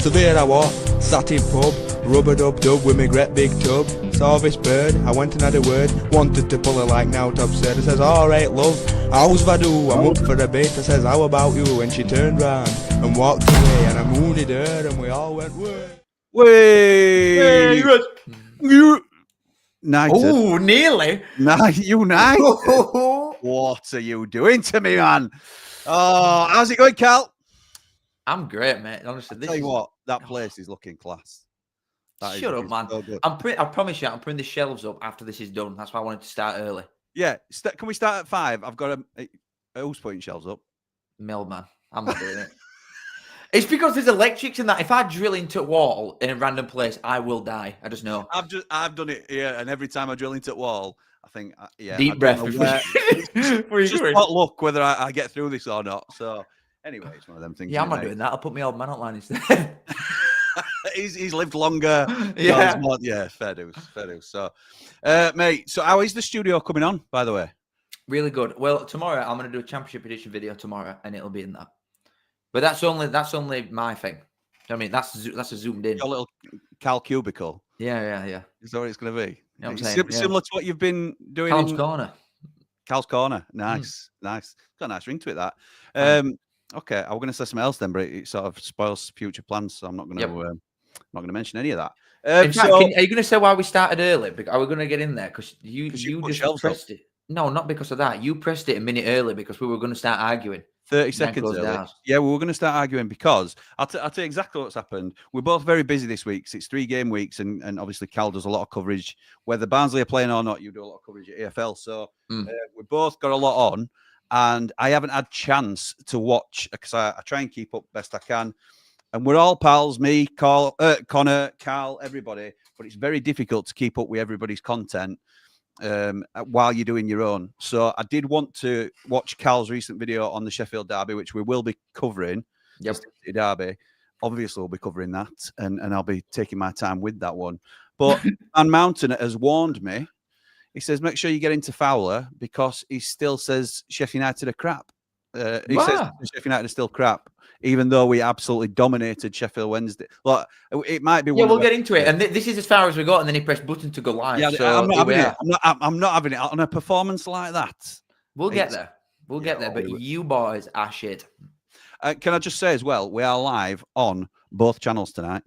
So there I was, sat in pub, rubber-dub-dub with me great big tub. Saw this bird, I went and had a word, wanted to pull her like now top said. I says, alright love, how's Vadu? I'm up for a bit. I says, how about you? And she turned round and walked away, and I mooned her and we all went, way. You United. Oh, nearly. United. What are you doing to me, man? Oh, how's it going, Cal? I'm great, mate. Honestly, Tell you what, that place is looking class. Shut up, man. So I promise you, I'm putting the shelves up after this is done. That's why I wanted to start early. Yeah, can we start at 5? I've got who's putting shelves up? Mailman. I'm not doing it. It's because there's electrics in that. If I drill into a wall in a random place, I will die. I just know. I've done it here, and every time I drill into a wall, I think, deep breath. Just not look whether I get through this or not. So anyway, it's one of them things. Yeah, I'm not doing that. I'll put my old man online instead. he's lived longer. Yeah, fair dues. So, mate, so how is the studio coming on, by the way? Really good. Well, tomorrow I'm going to do a championship edition video tomorrow, and it'll be in that. But that's only my thing. I mean, that's a zoomed in. Your little Cal cubicle. Yeah. Is that what it's going to be? You know what I'm saying? Similar to what you've been doing. Cal's Corner. Cal's Corner. Nice. Got a nice ring to it, that. Okay, I was going to say something else then, but it sort of spoils future plans, so I'm not going to mention any of that. In fact, are you going to say why we started early? Are we going to get in there? Because you just pressed it. No, not because of that. You pressed it a minute early because we were going to start arguing. 30 seconds early. Yeah, we were going to start arguing because I'll tell you exactly what's happened. We're both very busy this week. It's 3 game weeks, and obviously Cal does a lot of coverage. Whether Barnsley are playing or not, you do a lot of coverage at AFL. So we both got a lot on, and I haven't had chance to watch because I try and keep up best I can. And we're all pals, me, Connor, Cal, everybody. But it's very difficult to keep up with everybody's content while you're doing your own. So I did want to watch Cal's recent video on the Sheffield derby, which we will be covering. Yep. The derby. Obviously, we'll be covering that, and I'll be taking my time with that one. But Van Mountain has warned me. He says, make sure you get into Fowler because he still says Sheffield United are crap. He says Sheffield United are still crap, even though we absolutely dominated Sheffield Wednesday. Like, it might be. Yeah, we'll get into it. And this is as far as we got, and then he pressed button to go live. Yeah, so I'm not having it. I'm not having it on a performance like that. We'll get there. We'll get there. But you boys are shit. Can I just say as well, we are live on both channels tonight.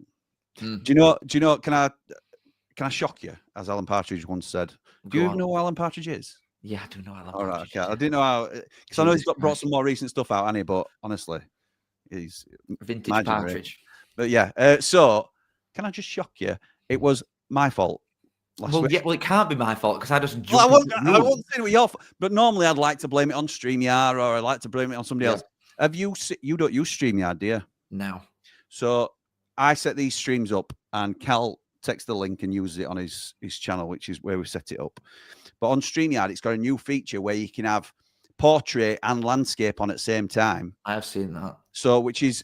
Do you know? Can I shock you, as Alan Partridge once said? Do you even know who Alan Partridge is? Yeah, I do know Alan All right, Partridge. okay. I didn't know how, because I know he's brought some more recent stuff out, hasn't he? But honestly, he's vintage Partridge. But yeah, so can I just shock you? It was my fault. Well, it can't be my fault because I just jumped. Well, I won't say it was your fault, but normally I'd like to blame it on StreamYard or I'd like to blame it on somebody else. Have you don't use StreamYard, do you? No. So I set these streams up, and Cal takes the link and uses it on his channel, which is where we set it up. But on StreamYard, it's got a new feature where you can have portrait and landscape on at the same time. I have seen that. So which is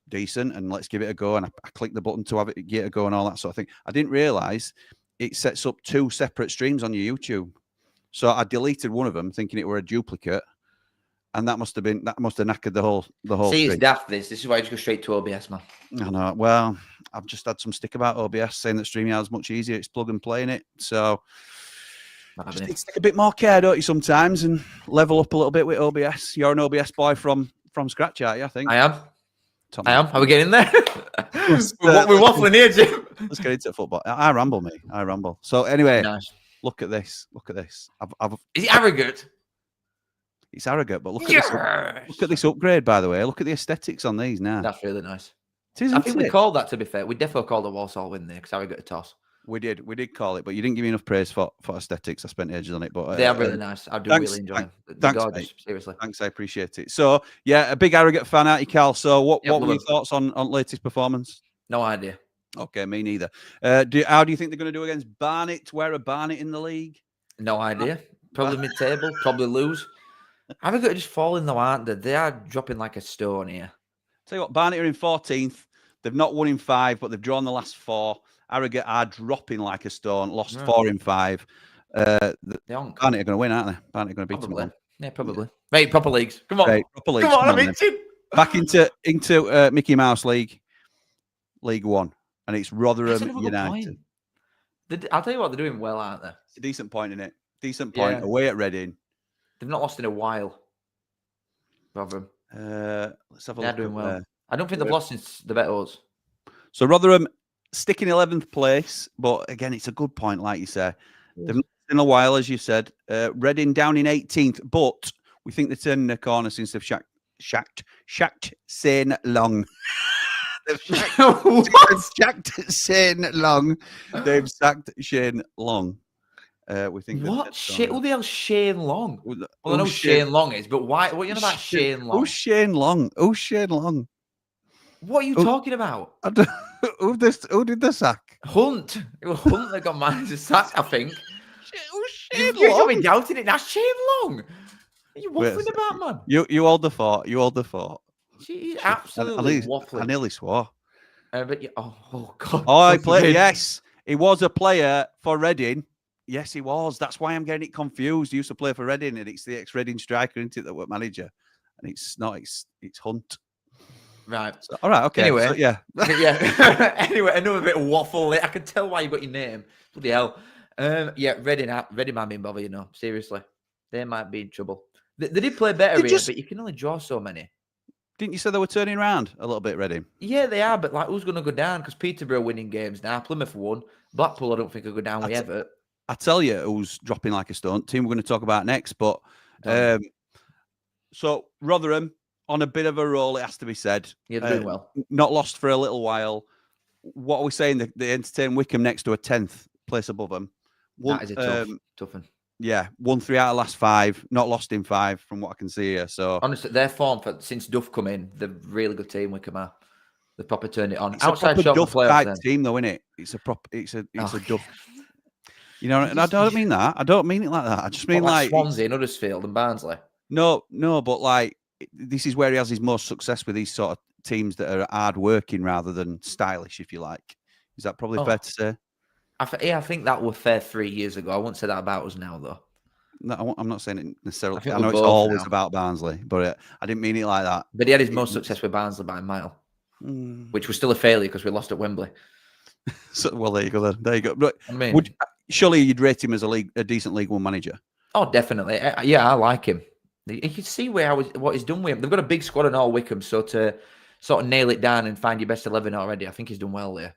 decent, and let's give it a go. And I click the button to have it get a go and all that sort of thing. I didn't realize it sets up 2 separate streams on your YouTube. So I deleted one of them thinking it were a duplicate. And that must have knackered the whole See, stream. it's daft this. This is why I just go straight to OBS, man. I know. Well, I've just had some stick about OBS saying that StreamYard is much easier. It's plug and play in it. So just need to take a bit more care, don't you, sometimes, and level up a little bit with OBS. You're an OBS boy from scratch, aren't you? I think I am. Tom, I am. Are we getting there? We're waffling here, Jim. Let's get into football. I ramble, mate. I ramble. So anyway, nice. Look at this. Look at this. Is he arrogant? It's arrogant, but look at this upgrade, by the way. Look at the aesthetics on these now. That's really nice. I think we called that, to be fair. We definitely called a Walsall win there because arrogant a toss. We did call it, but you didn't give me enough praise for aesthetics. I spent ages on it, but they are really nice. I do really enjoy them. Thanks, gorgeous, seriously. Thanks, I appreciate it. So yeah, a big arrogant fan, aren't you, Cal? So what were your thoughts on latest performance? No idea. Okay, me neither. How do you think they're going to do against Barnet? Where are Barnet in the league? No idea. Probably mid-table. Probably lose. Arrogant are just falling though, aren't they? They are dropping like a stone here. Tell you what, Barnet are in 14th. They've not won in 5, but they've drawn the last 4. Arrogant are dropping like a stone. Lost 4 in 5. Barnet are going to win, aren't they? Barnet are going to beat them. Yeah, probably. Right, proper leagues. Come on. Right, proper leagues. Come on, I'm itching. Back into Mickey Mouse League. League One, and it's Rotherham United. I'll tell you what, they're doing well, aren't they? It's a decent point in it. Decent point away at Reading. They've not lost in a while. Rotherham. Let's have a look. They're doing well. I don't think they've lost since the Betos. So Rotherham stick in 11th place, but again, it's a good point, like you say. They've not in a while, as you said. Reading down in 18th, but we think they're turning the corner since they've shacked Shane Long. They've shacked Shane Long. They've sacked Shane Long. We think what shit? Who the hell's Shane Long? Well, I know Shane Long is, but why? What are you on about Shane Long? Who's Shane Long? Who's Shane Long? What are you talking about? Who did the sack? Hunt. It was Hunt that got managed to sack, I think. Who's Shane You've Long? got me doubting it. That's Shane Long. Are you waffling about, man? You hold the fort. You hold the fort. She's absolutely waffling. I nearly swore. But oh God. Oh, he played. Yes, he was a player for Reading. Yes, he was. That's why I'm getting it confused. He used to play for Reading, and it's the ex-Reading striker, isn't it, that were manager? And it's not. It's Hunt. Right. So, all right. Okay. Anyway, so, yeah. Yeah. Anyway, another bit of waffle. I can tell why you got your name. Bloody hell. Yeah, Reading might be in bother. Seriously, they might be in trouble. They did play better here, but you can only draw so many. Didn't you say they were turning around a little bit, Reading? Yeah, they are. But who's going to go down? Because Peterborough winning games now. Plymouth won. Blackpool, I don't think will go down with Everett. I tell you, who's dropping like a stone. Team we're going to talk about next, but so Rotherham on a bit of a roll, it has to be said. Yeah, they're doing well. Not lost for a little while. What are we saying? They entertain Wickham next to a 10th place above them. That is a tough one. Yeah, won 3 out of the last 5. Not lost in 5 from what I can see here. So honestly, their form since Duff come in, they're a really good team. Wickham are. They proper turned it on. It's outside a shot Duff type team, though, isn't it? It's a Duff. And I don't mean that. I don't mean it like that. I just mean like Swansea and Huddersfield and Barnsley. No, but like this is where he has his most success with these sort of teams that are hard working rather than stylish, if you like. Is that probably fair to say? I think that was fair 3 years ago. I wouldn't say that about us now, though. No, I'm not saying it necessarily. I know it's always about Barnsley, but I didn't mean it like that. But he had his most success with Barnsley by a mile, which was still a failure because we lost at Wembley. So, well, there you go. There you go. But, I mean, surely you'd rate him as a decent League One manager. Oh, definitely. Yeah, I like him. You can see what he's done with him. They've got a big squad in all Wickham, so to sort of nail it down and find your best 11 already, I think he's done well there.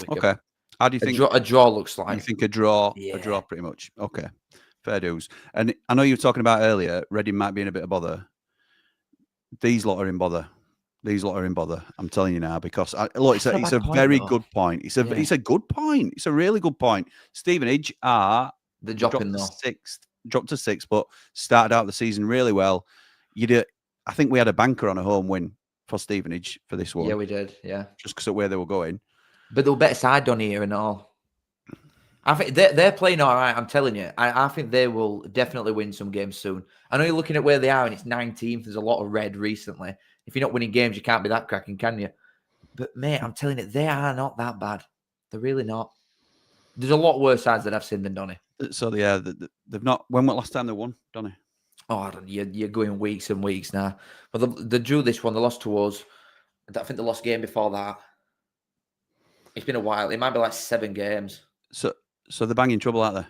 Okay. How do you think a draw looks like? You think a draw? Yeah. A draw, pretty much. Okay. Fair dues. And I know you were talking about earlier, Reading might be in a bit of bother. These lot are in bother. I'm telling you now, because look, it's a very good point. It's a good point. It's a really good point. Stevenage are dropped to 6th, but started out the season really well. I think we had a banker on a home win for Stevenage for this one. Yeah, we did. Yeah, just because of where they were going. But they were better side on here and all. I think they're playing all right. I'm telling you. I think they will definitely win some games soon. I know you're looking at where they are, and it's 19th. There's a lot of red recently. If you're not winning games, you can't be that cracking, can you? But mate, I'm telling you, they are not that bad. They're really not. There's a lot worse sides that I've seen than Donny. So yeah, they've not. When was the last time they won, Donny? Oh, you're going weeks and weeks now. But they drew this one. They lost to us. I think they lost game before that. It's been a while. It might be like 7 games. So they're banging trouble, aren't they?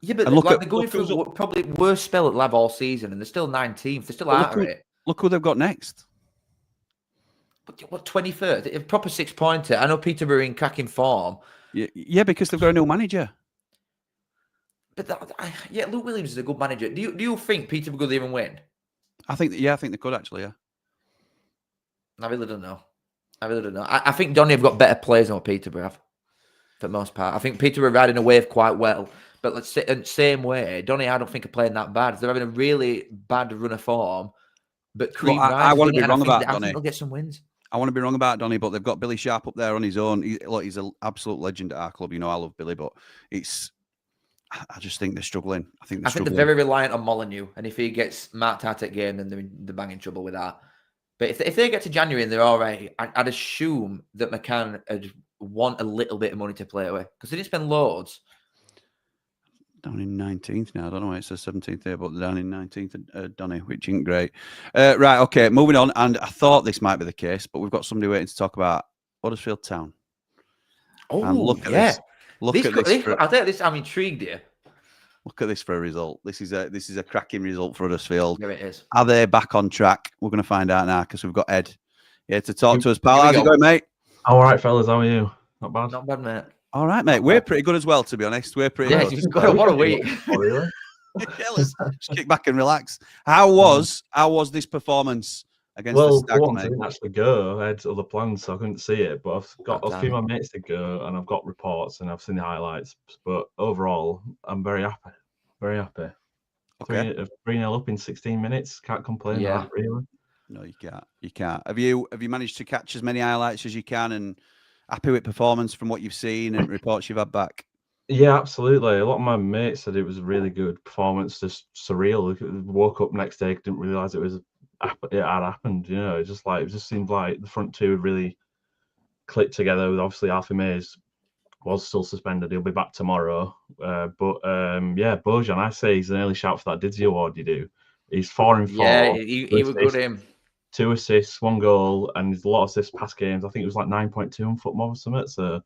Yeah, but they're going through probably worst spell at Lab all season, and they're still 19th. They're still out of it. Look who they've got next. What 23rd? A proper 6-pointer. I know Peterborough in cracking form. Yeah, because they've got a new manager. But Luke Williams is a good manager. Do you think Peterborough could even win? I think they could actually. Yeah. I really don't know. I think Donny have got better players than what Peterborough have, for the most part. I think Peterborough are riding a wave quite well. But let's say in the same way, Donny, I don't think are playing that bad. They're having a really bad run of form. But I want to be wrong about Donny. I think they'll get some wins. I want to be wrong about Donny, but they've got Billy Sharp up there on his own. He's an absolute legend at our club. You know, I love Billy, but I just think they're struggling. I think they're very reliant on Molyneux, and if he gets marked out at game, then they're banging trouble with that. But if they get to January and they're all right, I'd assume that McCann would want a little bit of money to play with because they didn't spend loads. Down in 19th now. I don't know why it says 17th there, but they're down in 19th, Donny, which isn't great. Right, okay, moving on. And I thought this might be the case, but we've got somebody waiting to talk about Huddersfield Town. Oh, and look at yeah. this. Look at this. I think this. I'm intrigued here. Look at this for a result. This is a cracking result for Huddersfield. Here it is. Are they back on track? We're going to find out now because we've got Ed here to talk to us. Pal, how's it going, mate? All right, fellas. How are you? Not bad. Not bad, mate. All right, mate. We're pretty good as well, to be honest. We're pretty good. You've got what a week. Really? Yeah, let's just kick back and relax. How was this performance against the Stags, for once, mate? I didn't actually go. I had other plans, so I couldn't see it. But I've got a few of my mates to go, and I've got reports, and I've seen the highlights. But overall, I'm very happy. Very happy. Okay. 3-0 up in 16 minutes. Can't complain. Yeah. That, really. No, you can't. You can't. Have you managed to catch as many highlights as you can and happy with performance from what you've seen and reports you've had back? Yeah, absolutely. A lot of my mates said it was a really good performance, just surreal. Woke up next day, didn't realise it had happened. You know, it just seemed like the front two had really clicked together. Obviously, Alfie Mays was still suspended. He'll be back tomorrow. But Bojan, I say he's an early shout for that Didzy award. You do. He's 4 and 4. Yeah, he was good. Him 2 assists, 1 goal, and there's a lot of assists past games. I think it was like 9.2 on Football or something. So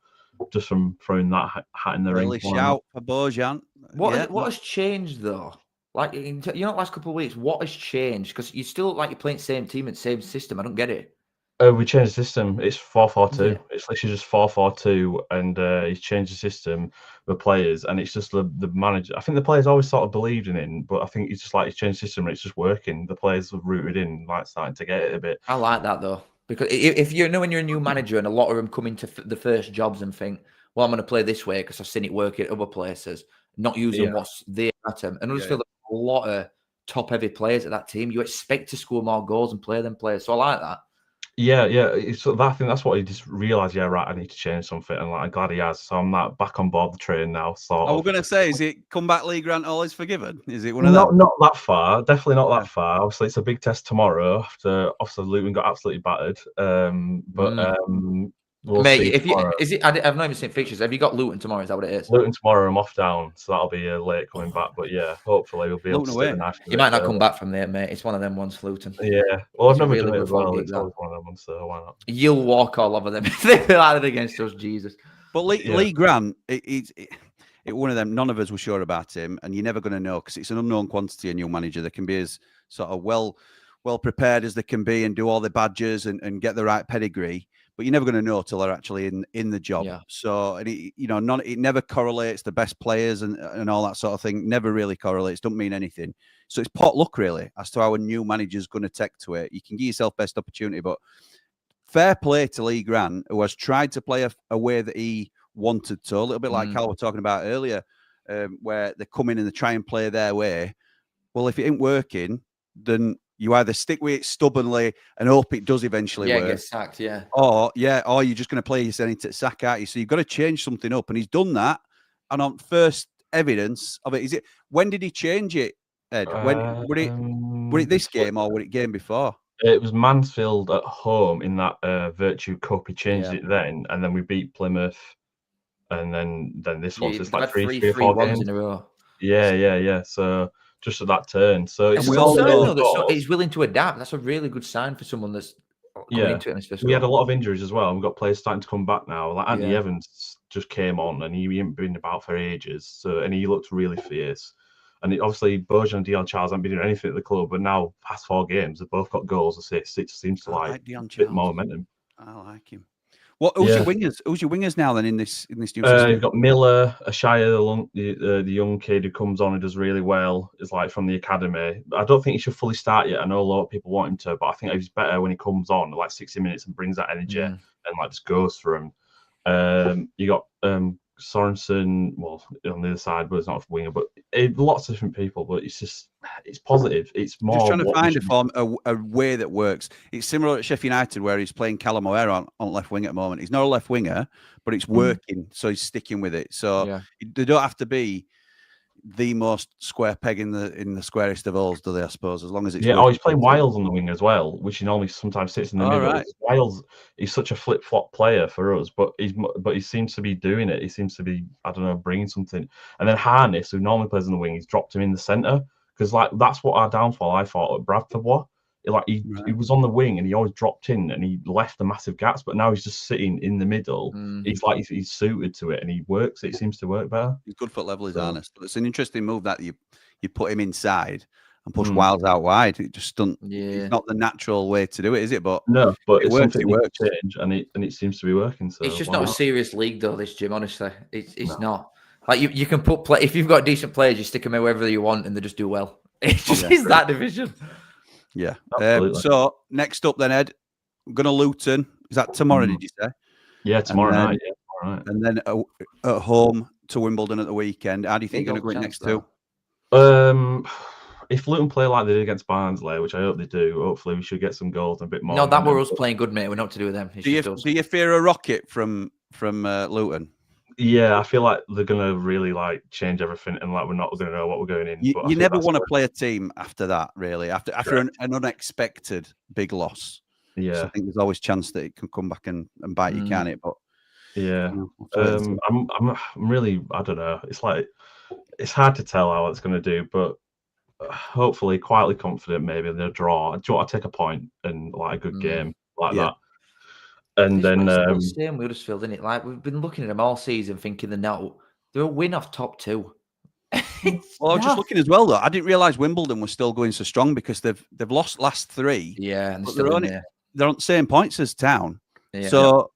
just from throwing that hat in the ring. Early shout for Bojan. What has changed though? Like last couple of weeks, what has changed? Because you still you're playing the same team and same system. I don't get it. We changed the system. It's 4-4-2. Yeah. It's literally just 4-4-2, and he's changed the system, the players, and it's just the manager. I think the players always sort of believed in it, but I think it's just he's changed the system and it's just working. The players have rooted in, starting to get it a bit. I like that though, because if when you're a new manager and a lot of them come into the first jobs and think, well, I'm going to play this way because I've seen it work at other places, not using what's there at them, and I just feel a lot of top-heavy players at that team. You expect to score more goals and play them players, so I like that. Yeah. So I think that's what he just realised. Yeah, right. I need to change something, and I'm glad he has. So I'm back on board the train now. So we're going to say, is it comeback League grant all is forgiven? Is it one of them? Not that far. Definitely not that far. Obviously, it's a big test tomorrow. After Luton got absolutely battered. We'll mate, I've not even seen fixtures. Have you got Luton tomorrow? Is that what it is? Luton tomorrow. I'm off down, so that'll be late coming back. But yeah, hopefully we'll be able to stay the night. You might not come back from there, mate. It's one of them ones, Luton. Yeah, well, I've never done it as well. It's always one of them ones, so why not? You'll walk all over them if they feel like it against us, Jesus. But Lee Grant, it's one of them. None of us were sure about him, and you're never going to know because it's an unknown quantity. A new manager, they can be as sort of well prepared as they can be and do all the badges and get the right pedigree. But you're never going to know till they're actually in the job. Yeah. So, and it never correlates. The best players and all that sort of thing never really correlates. Don't mean anything. So it's pot luck really as to how a new manager's going to take to it. You can give yourself best opportunity, but fair play to Lee Grant, who has tried to play a way that he wanted to. A little bit like Cal was talking about earlier, where they come in and they try and play their way. Well, if it ain't working, then you either stick with it stubbornly and hope it does eventually work. Get sacked, or you're just going to play yourself into sack, aren't you? So you've got to change something up, and he's done that. And on first evidence of it, when did he change it, Ed? Would it this game or would it game before? It was Mansfield at home in that Virtue Cup. He changed it then, and then we beat Plymouth, and then this one. So it's like three or four games in a row. Yeah. So just at that turn. So it's he's willing to adapt. That's a really good sign for someone that's coming into it. We had a lot of injuries as well. We've got players starting to come back now. Like Anthony Evans just came on and he hadn't been about for ages. So and he looked really fierce. And obviously Bojan and Dion Charles haven't been doing anything at the club, but now past 4 games they've both got goals, assists. It seems to like a bit more momentum. I like him. Who's your wingers? Who's your wingers now then in this new system? You've got Miller, Ashaya, the young kid who comes on and does really well, is like from the academy. I don't think he should fully start yet. I know a lot of people want him to, but I think he's better when he comes on like 60 minutes and brings that energy and like just goes for him. You got Sorensen, well, on the other side, but it's not a winger, but lots of different people, but it's positive. It's more just trying to find a form, a way that works. It's similar at Sheffield United where he's playing Callum O'Hare on left wing at the moment. He's not a left winger, but it's working, so he's sticking with it. So they don't have to be the most square peg in the squarest of holes, do they? I suppose, as long as it's he's playing Wiles on the wing as well, which he normally sometimes sits in the middle. Right. Wiles, he's such a flip flop player for us, but he seems to be doing it. He seems to be, I don't know, bringing something. And then Harness, who normally plays on the wing, he's dropped him in the centre because like that's what our downfall I thought at Bradford was. He was on the wing and he always dropped in and he left the massive gaps. But now he's just sitting in the middle. He's suited to it and he works. It seems to work better. He's good foot level, is honest. It's an interesting move that you put him inside and push Wiles out wide. It just doesn't. Yeah. It's not the natural way to do it, is it? But no, but it works. It works. Change and it seems to be working. So it's just not a serious league though. This, Jim, honestly, it's not. Like you can put if you've got decent players, you stick them wherever you want, and they just do well. It just is that division. Yeah. So next up, then, Ed, we're going to Luton. Is that tomorrow? Did you say? Yeah, tomorrow night. Yeah, tomorrow night. And then at home to Wimbledon at the weekend. How do you think you're going to go next two? If Luton play like they did against Barnsley, which I hope they do, hopefully we should get some goals and a bit more. No, that were us playing good, mate. We're not to do with them. Do you fear a rocket from Luton? Yeah, I feel like they're gonna really like change everything, and like we're not gonna know what we're going in. You never want to play a team after that, really. After an unexpected big loss. Yeah, so I think there's always chance that it can come back and bite you, can it? But yeah, I'm really, I don't know. It's like it's hard to tell how it's gonna do, but hopefully, quietly confident maybe they'll draw. Do you want to take a point and like a good game like that? And then same with Huddersfield, isn't it? Like we've been looking at them all season, thinking they're a win off top two. Well, I was just looking as well though. I didn't realise Wimbledon was still going so strong because they've lost last three. Yeah, and they're on the same points as Town. Yeah. So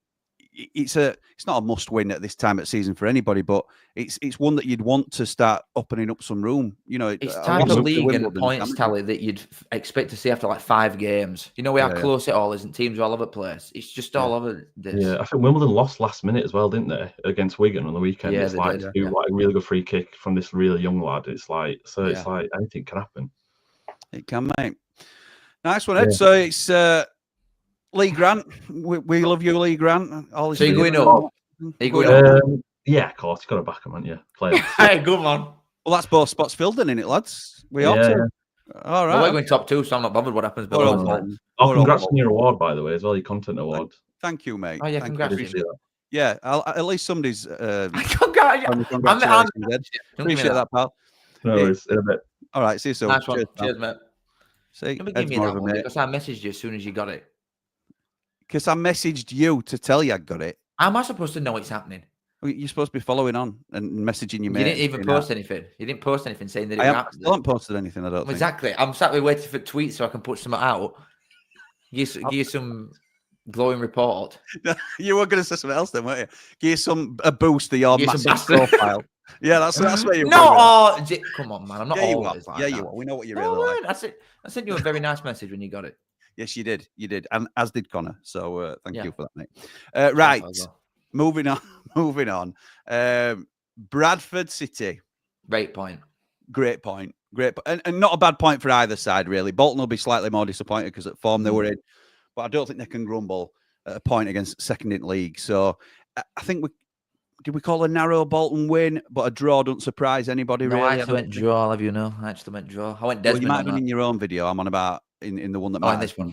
it's not a must win at this time of season for anybody, but it's one that you'd want to start opening up some room. You know, it's type of league and points tally that you'd expect to see after like 5 games. You know how close it all is, and teams are all over the place. It's just all over this. Yeah, I think Wimbledon lost last minute as well, didn't they, against Wigan on the weekend? Yeah, it's like did, like a really good free kick from this really young lad. It's like it's like anything can happen. It can, mate. Nice one, Ed. Yeah. So it's Lee Grant, we love you, Lee Grant. So you're going up? Are you going up? Yeah, of course. You've got to back him, haven't you? Play. Hey, good man. Well, that's both spots filled in it, lads. We ought to. All right. Well, we're going top two, so I'm not bothered what happens. Congrats on your award, by the way, as well. Your content award. Thank you, mate. Oh yeah, congrats. Yeah, at least somebody's. Congratulations, Ed. Appreciate that, pal. No worries. In a bit. All right. See you soon. Nice one. Cheers, mate. See, give me that one because I messaged you as soon as you got it. Because I messaged you to tell you I got it. How am I supposed to know it's happening? You're supposed to be following on and messaging your mate. You didn't even post anything. You didn't post anything saying that it happened. I haven't posted anything, I don't think. Exactly. I'm sat there waiting for tweets so I can put something out. Give you some glowing report. You were going to say something else then, weren't you? Give you a boost to your massive profile. Yeah, that's where you're come on, man. I'm not always like that. Yeah, you are. We know what you're really like. I sent you a very nice message when you got it. Yes, you did. You did. And as did Connor. So thank you for that, mate. Right. Moving on. Bradford City. Great point. And not a bad point for either side, really. Bolton will be slightly more disappointed because at form they were in. But I don't think they can grumble at a point against second in league. So I think did we call a narrow Bolton win? But a draw don't surprise anybody, really. I actually went draw, have you know? I went Desmond. Well, you might have been in your own video. I'm on about in the one that matters. This one.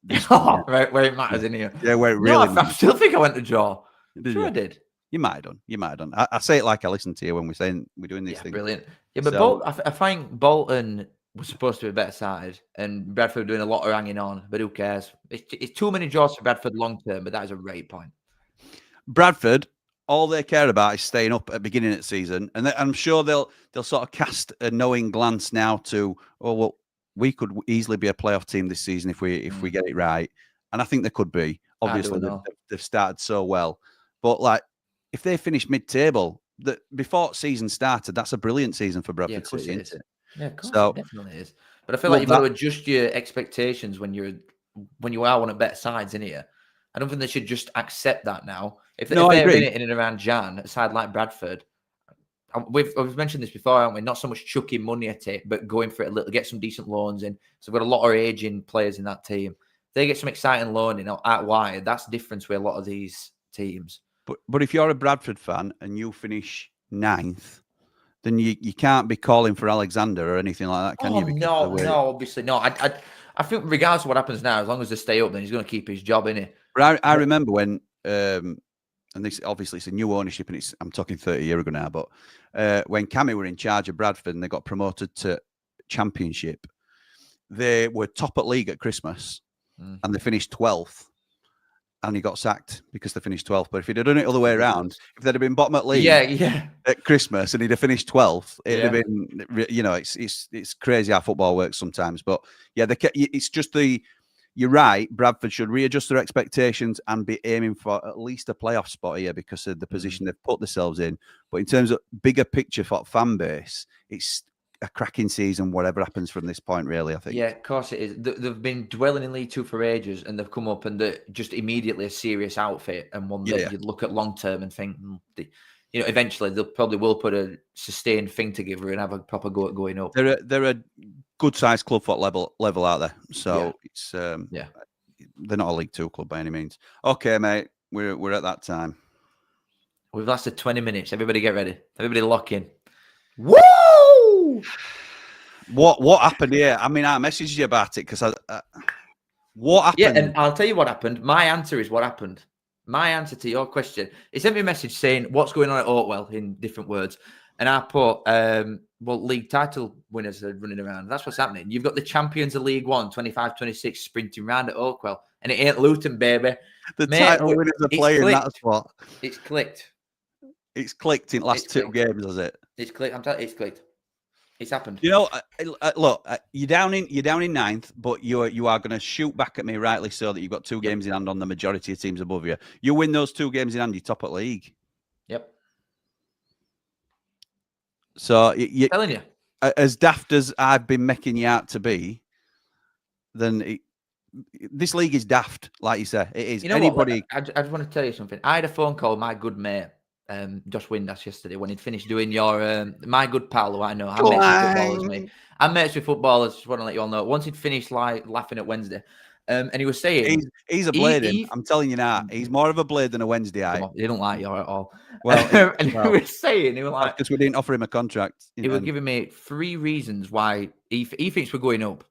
This one, right, where it matters in here. Yeah, where it really I still think I went to draw. I did. You might have done. I say it like I listen to you when we're saying we're doing these things. Brilliant. Yeah, but I think Bolton was supposed to be a better side, and Bradford doing a lot of hanging on, but who cares? It's too many draws for Bradford long term, but that is a great point. Bradford, all they care about is staying up at the beginning of the season, and I'm sure they'll sort of cast a knowing glance now to, we could easily be a playoff team this season if we get it right, and I think they could be. Obviously, they've started so well, but like if they finish mid-table, before season started, that's a brilliant season for Bradford City, isn't it? Yeah, of course, it definitely is. But I feel like you've got to adjust your expectations when you are one of the better sides in here. I don't think they should just accept that now. If they're in it in and around Jan, a side like Bradford, we've mentioned this before, haven't we? Not so much chucking money at it, but going for it a little, get some decent loans in. So we've got a lot of aging players in that team. They get some exciting loaning out wide. That's the difference with a lot of these teams. But if you're a Bradford fan and you finish 9th, then you can't be calling for Alexander or anything like that, can you? No, obviously not. I think regardless of what happens now, as long as they stay up, then he's going to keep his job, innit? But I remember when, and this obviously it's a new ownership, and I'm talking 30 years ago now, but when Cammy were in charge of Bradford and they got promoted to Championship, they were top at league at Christmas and they finished 12th. And he got sacked because they finished 12th. But if he'd have done it all the way around, if they'd have been bottom at league at Christmas and he'd have finished 12th, it'd have been, you know, it's crazy how football works sometimes. But yeah, it's just you're right. Bradford should readjust their expectations and be aiming for at least a playoff spot here because of the position they've put themselves in. But in terms of bigger picture for fan base, it's a cracking season, whatever happens from this point, really, I think. Yeah, of course it is. They've been dwelling in League Two for ages, and they've come up and they're just immediately a serious outfit and one that you'd look at long term and think, you know, eventually they'll probably will put a sustained thing together and have a proper go at going up. They're a good sized club for level out there, so it's they're not a League Two club by any means. Okay, mate, we're at that time. We've lasted 20 minutes. Everybody get ready. Everybody lock in. Woo! What happened here? I mean, I messaged you about it because what happened? Yeah, and I'll tell you what happened. My answer is what happened. My answer to your question. He sent me a message saying what's going on at Oakwell in different words, and I put, well, league title winners are running around. That's what's happening. You've got the champions of League One, 25-26, sprinting around at Oakwell, and it ain't Luton, baby. The title winners are playing. That's what. It's clicked. It's clicked in the last two games, has it? It's clicked. I'm telling you, it's clicked. It's happened. You know, look, you're down in ninth, but you are going to shoot back at me, rightly so, that you've got two games in hand on the majority of teams above you. You win those two games in hand, you're top at league. Yep. So I'm telling you, as daft as I've been making you out to be, then this league is daft, like you say. It is. You know anybody. What? I just want to tell you something. I had a phone call with my good mate, Josh Windass, yesterday when he'd finished doing your my good pal who I know. I'm mates with footballers, mate. I'm mates with footballers. Just want to let you all know. Once he'd finished laughing at Wednesday, and he was saying he's a blade. I'm telling you now, he's more of a blade than a Wednesday eye. He don't like you at all. Well, and he was saying, he was like, because we didn't offer him a contract. He was giving me 3 reasons why he thinks we're going up.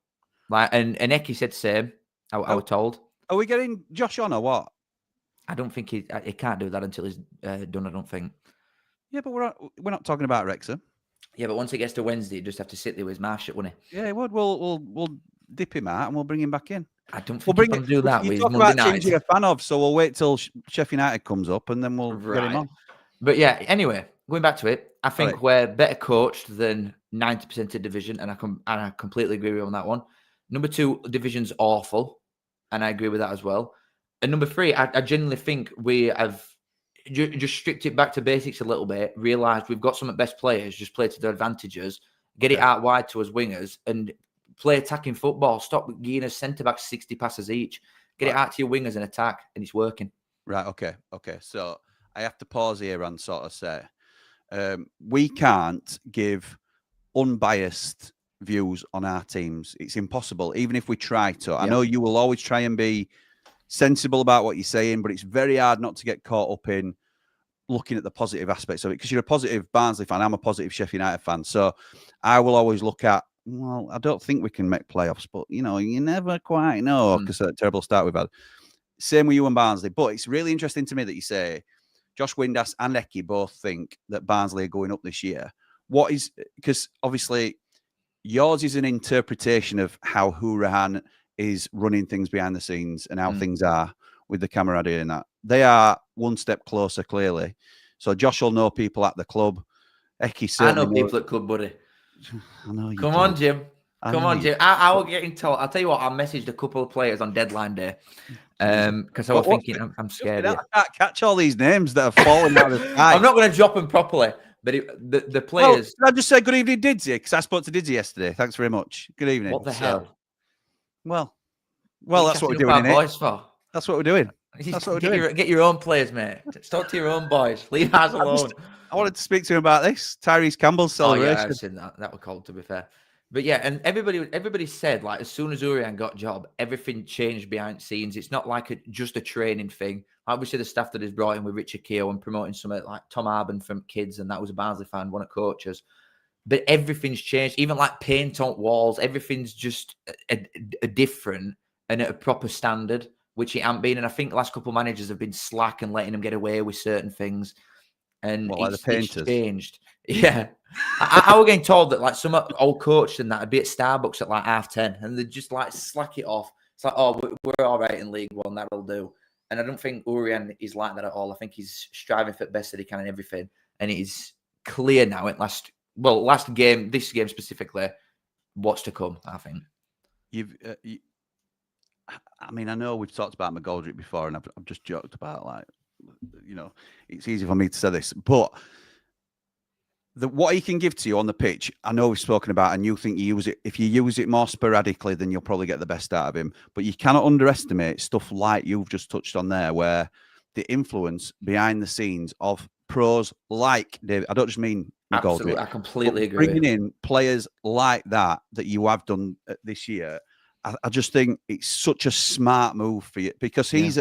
Like, and Eki said the same. I was told. Are we getting Josh on or what? I don't think he can't do that until he's done. I don't think. Yeah, but we're not talking about Wrexham. Yeah, but once it gets to Wednesday, you just have to sit there with his mouth shut, wouldn't he? Yeah, he would. We'll dip him out and we'll bring him back in. I don't think we'll do that. You talk about changing a fan of, so we'll wait till Sheffield United comes up and then we'll get him on. But yeah, anyway, going back to it, I think we're better coached than 90% of division, and I completely agree with you on that one. Number 2, division's awful, and I agree with that as well. And number 3, I genuinely think we have just stripped it back to basics a little bit, realised we've got some of the best players, just play to their advantages, get it out wide to us wingers, and play attacking football. Stop giving us centre-backs 60 passes each. Get it out to your wingers and attack, and it's working. Right, okay. So I have to pause here and sort of say, we can't give unbiased views on our teams. It's impossible, even if we try to. I know you will always try and be sensible about what you're saying, but it's very hard not to get caught up in looking at the positive aspects of it, because you're a positive Barnsley fan. I'm a positive Sheffield United fan. So I will always look at, well, I don't think we can make playoffs, but, you know, you never quite know because of that terrible start we've had. Same with you and Barnsley. But it's really interesting to me that you say Josh Windass and Eki both think that Barnsley are going up this year. What is, because obviously yours is an interpretation of how Hourahan is running things behind the scenes and how things are with the camaraderie and that. They are one step closer, clearly. So Josh will know people at the club. Eki, I know people at club, buddy. I know you. Come on, Jim. Come on, Jim. I will get into it. I'll tell you what, I messaged a couple of players on deadline day because I was thinking, I'm scared. I can't catch all these names that have fallen out of the sky. I'm not going to drop them properly, but the players. Well, I just say good evening, Didzy, because I spoke to Didzy yesterday. Thanks very much. Good evening. What the hell? Well, that's what we're doing, boys for. That's what we're doing. That's what we're doing. Get your own players, mate. Talk to your own boys. Leave ours alone. I wanted to speak to him about this. Tyrese Campbell's celebration. Oh, yeah, I've seen that. That was cold, to be fair. But yeah, and everybody said, like, as soon as Hourahan got job, everything changed behind the scenes. It's not like just a training thing. Obviously, the staff that is brought in with Richard Keogh and promoting something like Tom Arben from Kids, and that was a Barnsley fan, one of coaches. But everything's changed. Even like paint on walls, everything's just a different and at a proper standard, which it hasn't been. And I think the last couple of managers have been slack and letting them get away with certain things. and like the painters? It's changed. Yeah. I was getting told that like some old coach and that would be at Starbucks at like 10:30 and they'd just like slack it off. It's like, oh, we're all right in League One, that'll do. And I don't think Urian is like that at all. I think he's striving for the best that he can in everything. And it is clear now at last game, this game specifically, what's to come, I think. I mean, I know we've talked about McGoldrick before, and I've just joked about, like, it's easy for me to say this, but what he can give to you on the pitch, I know we've spoken about, and you think you use it. If you use it more sporadically, then you'll probably get the best out of him. But you cannot underestimate stuff like you've just touched on there, where the influence behind the scenes of pros like David, I don't just mean McGoldrick. Absolutely, I completely agree. Bringing in players like that you have done this year, I just think it's such a smart move for you, because he's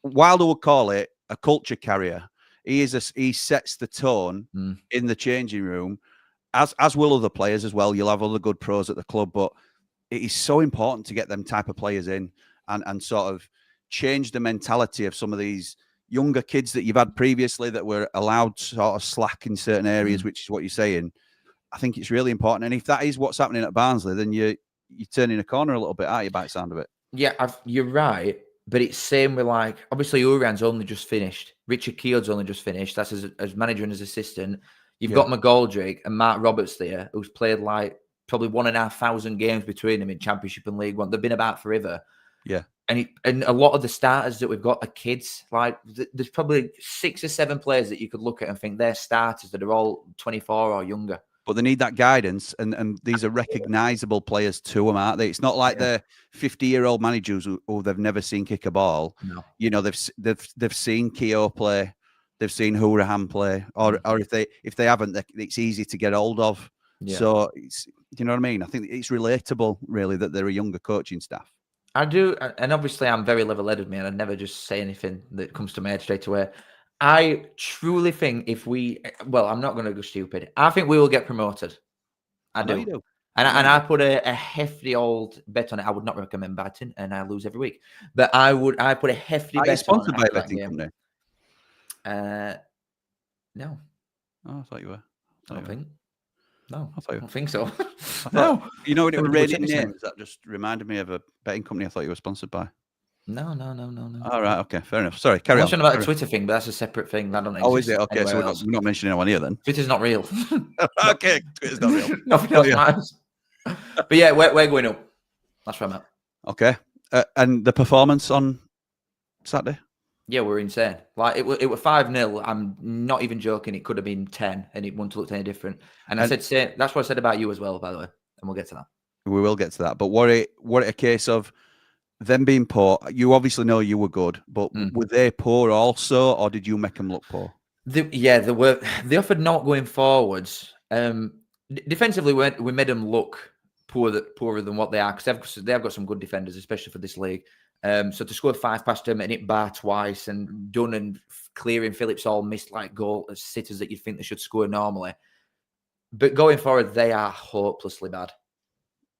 Wilder would call it a culture carrier. He sets the tone in the changing room, as will other players as well. You'll have other good pros at the club, but it is so important to get them type of players in and sort of change the mentality of some of these younger kids that you've had previously that were allowed sort of slack in certain areas, which is what you're saying. I think it's really important. And if that is what's happening at Barnsley, then you're turning a corner a little bit, aren't you, by the sound of it? Yeah, you're right. But it's same with, like, obviously Urian's only just finished. Richard Keogh's only just finished. That's as manager and as assistant. You've got McGoldrick and Mark Roberts there, who's played like probably 1,500 games between them in Championship and League One. They've been about forever. Yeah. And a lot of the starters that we've got are kids. Like, there's probably 6 or 7 players that you could look at and think they're starters that are all 24 or younger. But they need that guidance, and these are recognisable players to them, aren't they? It's not like they're 50-year-old managers who they've never seen kick a ball. No. You know, they've seen Keogh play, they've seen Rotherham play, or if they haven't, it's easy to get hold of. Yeah. So you know what I mean? I think it's relatable, really, that they're a younger coaching staff. I do, and obviously I'm very level-headed, man. I never just say anything that comes to my head straight away. I truly think I'm not going to go stupid. I think we will get promoted. I do. You do. And I put a hefty old bet on it. I would not recommend betting, and I lose every week. But I put a hefty bet on it. Are you sponsored by a betting company? No. Oh, I thought you were. I don't think. No, I don't think so. No. You know, when it was raining names, that just reminded me of a betting company I thought you were sponsored by. No. All right, okay, fair enough. Sorry, carry on. I'm about the Twitter thing, but that's a separate thing. That don't exist. Oh, is it? Okay, so we're not mentioning anyone here then. Twitter's not real. Okay, Twitter's not real. Nothing else matters. But yeah, we're going up. That's where I'm at. Okay, and the performance on Saturday? Yeah, we're insane. Like, it was 5-0. I'm not even joking. It could have been 10, and it wouldn't have looked any different. And I said, that's what I said about you as well, by the way. And we'll get to that. We will get to that. But what it a case of them being poor? You obviously know you were good, but were they poor also, or did you make them look poor? They were. They offered not going forwards. Defensively, we made them look poorer than what they are, because they've got some good defenders, especially for this league. So to score 5 past them and hit bar twice, and Dunn and Cleary and Phillips all missed like goal sitters that you'd think they should score normally. But going forward, they are hopelessly bad.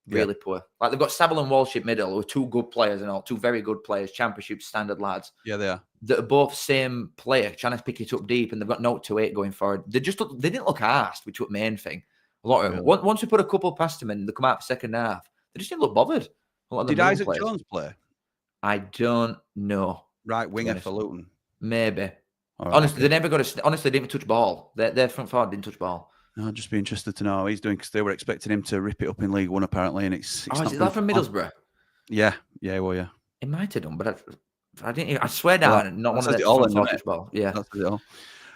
Really poor. Like, they've got Saville and Walsh at middle, who are 2 good players and all, 2 very good players, Championship standard lads. Yeah, they are. That are both same player, trying to pick it up deep, and they've got 0-8 going forward. They didn't look arsed, which was the main thing. A lot of them. Once we put a couple past them and they come out for second half, they just didn't look bothered. Did Isaac Jones play? I don't know. Right winger for Luton. Maybe. Right, honestly, they never got honestly, they didn't touch ball. Their front forward didn't touch ball. I'd just be interested to know how he's doing, because they were expecting him to rip it up in League One apparently, and it's is it that from Middlesbrough? Yeah, It might have done, but I didn't. I swear down, not one of them touch ball. Yeah, that's it all.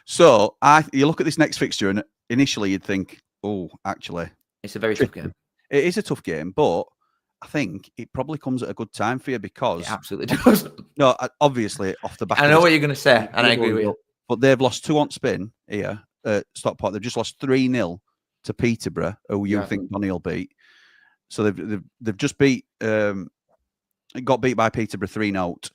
So you look at this next fixture, and initially you'd think, oh, actually, it's a very tough game. It is a tough game, but I think it probably comes at a good time for you, because it absolutely does. No, obviously off the back. I know what you're going to say, and I agree with you. But they've lost 2 on spin here. Stockport. They've just lost 3-0 to Peterborough, who you think Donny will beat. So they've just got beat by Peterborough 3-0.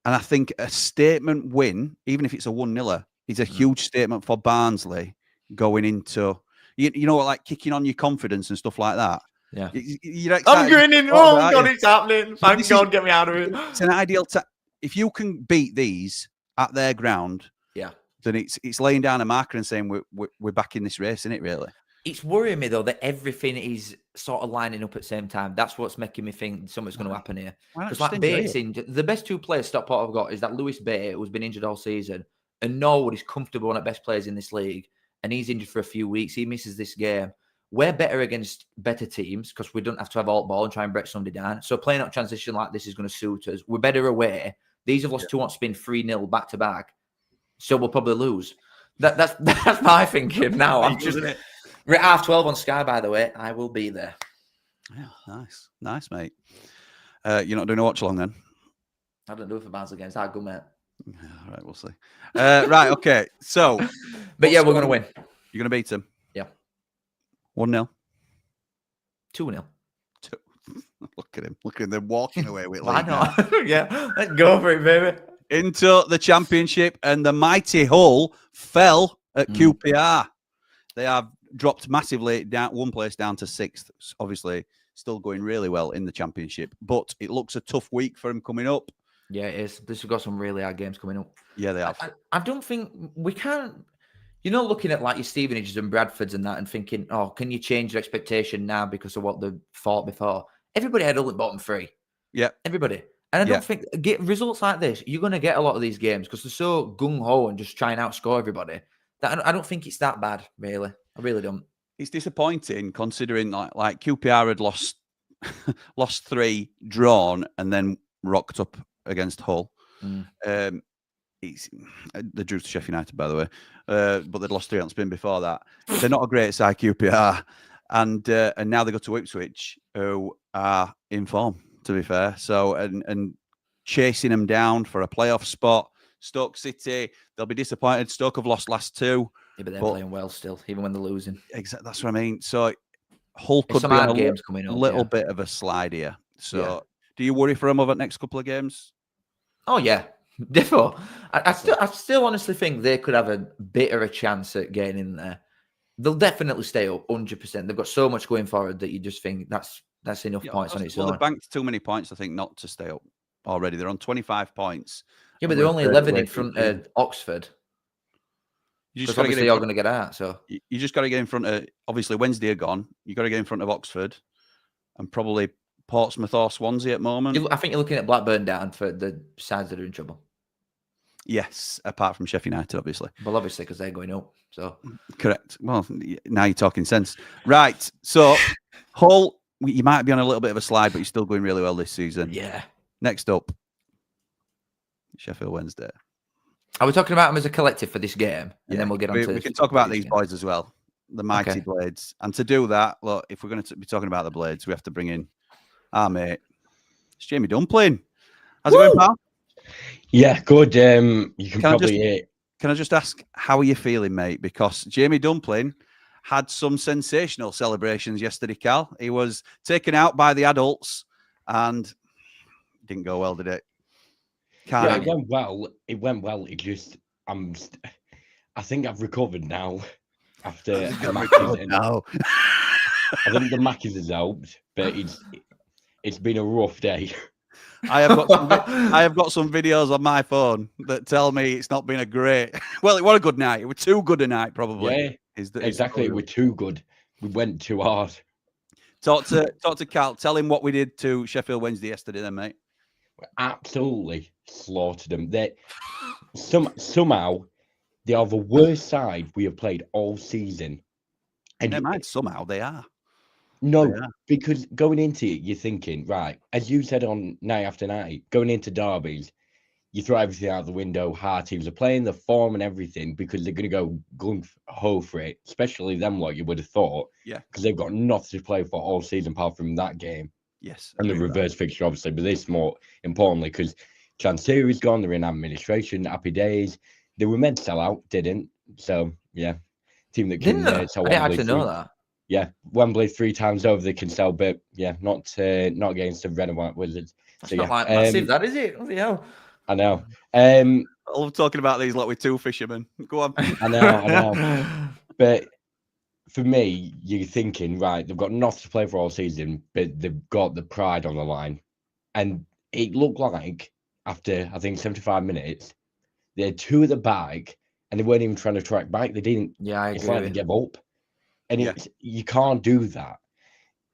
And I think a statement win, even if it's a 1-0, is a huge statement for Barnsley going into, you know, like kicking on your confidence and stuff like that. Yeah, you're I'm grinning. Oh God, it's happening! Thank God, get me out of it. It's an ideal. If you can beat these at their ground, then it's laying down a marker and saying we're back in this race, isn't it? Really, it's worrying me though that everything is sort of lining up at the same time. That's what's making me think something's going to happen here. Because like Bates, the best two players Stockport have got is that Lewis Bate, who's been injured all season, and Norwood is comfortable one of the best players in this league, and he's injured for a few weeks. He misses this game. We're better against better teams because we don't have to have alt ball and try and break somebody down. So playing out transition like this is going to suit us. We're better away. These have lost 2 on spin 3-0 back to back. So we'll probably lose. That's my thinking now. I'm just we're at 12 on Sky, by the way. I will be there. Yeah, nice, mate. You're not doing a watch along then? I don't do it for Barnsley games. That good, mate. Yeah, all right, we'll see. Right, okay. So, but yeah, we're going to win. You're going to beat them. Yeah. 1-0. 2-0. Look at him. Look at them walking away with it. Why not? Yeah, let's go for it, baby. Into the Championship, and the mighty Hull fell at QPR. They have dropped massively down one place down to 6th. Obviously, still going really well in the Championship, but it looks a tough week for them coming up. Yeah, it is. This has got some really hard games coming up. Yeah, they have. I don't think we can. Looking at like your Stevenages and Bradfords and that, and thinking, oh, can you change your expectation now because of what they fought before? Everybody had Hull at bottom 3. Yeah, everybody. And I don't think get results like this. You're going to get a lot of these games because they're so gung ho and just try and outscore everybody. That I don't think it's that bad, really. I really don't. It's disappointing considering like QPR had lost 3, drawn, and then rocked up against Hull. They drew to Sheffield United, by the way, but they'd lost 3 on spin before that. They're not a great side, QPR, and now they go to Ipswich, who are in form, to be fair. So and chasing them down for a playoff spot. Stoke City, they'll be disappointed. Stoke have lost last 2. Yeah, but they're playing well still, even when they're losing. Exactly, that's what I mean. So Hull could be on a little bit of a slide here. So do you worry for them over the next couple of games? Oh yeah, definitely. I still honestly think they could have a bit of a chance at getting in there. They'll definitely stay up 100%. They've got so much going forward that you just think that's enough points on its own. They've banked too many points, I think, not to stay up already. They're on 25 points. Yeah, but they're only 11 in front of Oxford. You just got to get you're going to get out. So you just got to get in front of. Obviously, Wednesday are gone. You got to get in front of Oxford, and probably Portsmouth or Swansea at the moment. I think you're looking at Blackburn down for the sides that are in trouble. Yes, apart from Sheffield United, obviously. Well, obviously, because they're going up. So correct. Well, now you're talking sense, right? So Hull, you might be on a little bit of a slide, but you're still going really well this season. Yeah. Next up, Sheffield Wednesday. Are we talking about them as a collective for this game? And then we'll get on to... We can talk about these boys as well, the mighty Blades. And to do that, look, if we're going to be talking about the Blades, we have to bring in our mate. It's Jamie Dumpling. How's it going, pal? Yeah, good. You can probably... Can I just ask, how are you feeling, mate? Because Jamie Dumpling had some sensational celebrations yesterday, Cal. He was taken out by the adults and didn't go well, did it? Yeah, it went well. It just, I think I've recovered now after the Mackies. No. I think the Mackies has helped, but it's been a rough day. I have got some videos on my phone that tell me it's not been a great. Well, it was a good night. It was too good a night, probably. Yeah, exactly. It was too good. We went too hard. Talk to Cal. Tell him what we did to Sheffield Wednesday yesterday, then, mate. We absolutely slaughtered them. Somehow they are the worst side we have played all season. And never mind, somehow they are. No, because going into it, you're thinking, right, as you said on night after night, going into derbies, you throw everything out the window. Hard teams are playing the form and everything because they're going to go gung-ho for it, especially them, what you would have thought. Yeah. Because they've got nothing to play for all season apart from that game. Yes. And the reverse fixture, obviously, but this more importantly because Chansiri's gone, they're in administration, happy days. They were meant to sell out, didn't. So, yeah. Team that can sell I didn't actually know that. Yeah, Wembley 3 times over they can sell, but yeah, not against the red and white Wizards. That's not like massive, that is it? Oh, yeah. I know. I love talking about these like we're 2 fishermen. Go on. I know. But for me, you're thinking, right, they've got nothing to play for all season, but they've got the pride on the line. And it looked like after, I think, 75 minutes, they had 2 at the back and they weren't even trying to track back. They didn't. Yeah, I It's agree. like they gave up, and you can't do that.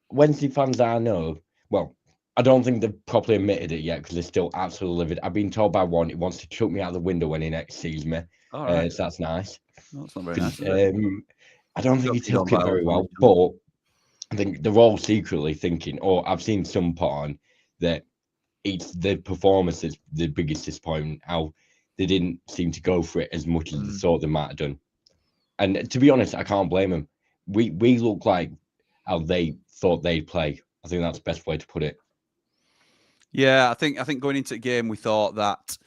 Wednesday fans, I know. Well, I don't think they've properly admitted it yet because they're still absolutely livid. I've been told by one he wants to chuck me out the window when he next sees me. All right. So that's nice. No, that's not very nice. I don't think he took it very well, but I think they're all secretly thinking, or I've seen some put on that it's the performance that's the biggest disappointment. How they didn't seem to go for it as much as they thought they might have done. And to be honest, I can't blame them. We look like how they thought they'd play. I think that's the best way to put it. Yeah, I think going into the game, we thought that